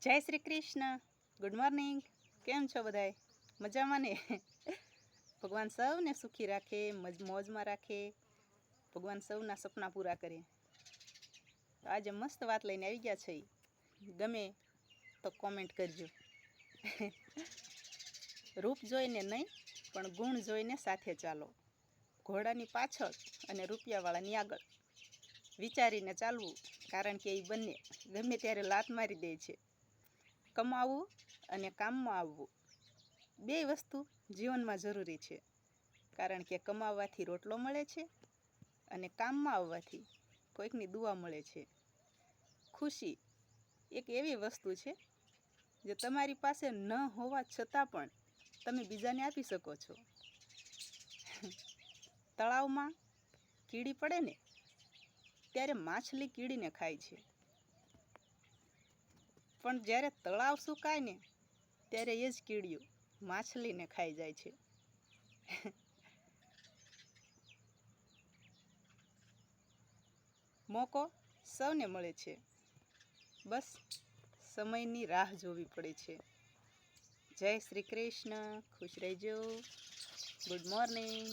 જય Shri Krishna. Good morning. કેમ છો બધાય? મજામાં ને? ભગવાન સૌને સુખી રાખે, મોજમાં રાખે. ભગવાન સૌના સપના પૂરા કરે. તો આજે મસ્ત વાત લઈને આવી ગયા છે. ગમે તો કોમેન્ટ કરજો. રૂપ જોઈને નહીં પણ ગુણ જોઈને સાથે ચાલો. ઘોડાની પાછળ અને રૂપિયાવાળાની આગળ વિચારીને ચાલવું, કારણ કે એ બંને ગમે ત્યારે લાત મારી દે છે. કમાવવું અને કામમાં આવવું બે વસ્તુ જીવનમાં જરૂરી છે, કારણ કે કમાવવાથી રોટલો મળે છે અને કામમાં આવવાથી કોઈકની દુઆ મળે છે. ખુશી એક એવી વસ્તુ છે જે તમારી પાસે ન હોવા છતાં પણ તમે બીજાને આપી શકો છો. તળાવમાં કીડી પડે ને ત્યારે માછલી કીડીને ખાય છે, પણ જ્યારે તળાવ સુકાય ને ત્યારે એ જ કીડીઓ માછલીને ખાઈ જાય છે. મોકો સૌને મળે છે, બસ સમયની રાહ જોવી પડે છે. જય શ્રી કૃષ્ણ. ખુશ રહેજો. Good morning.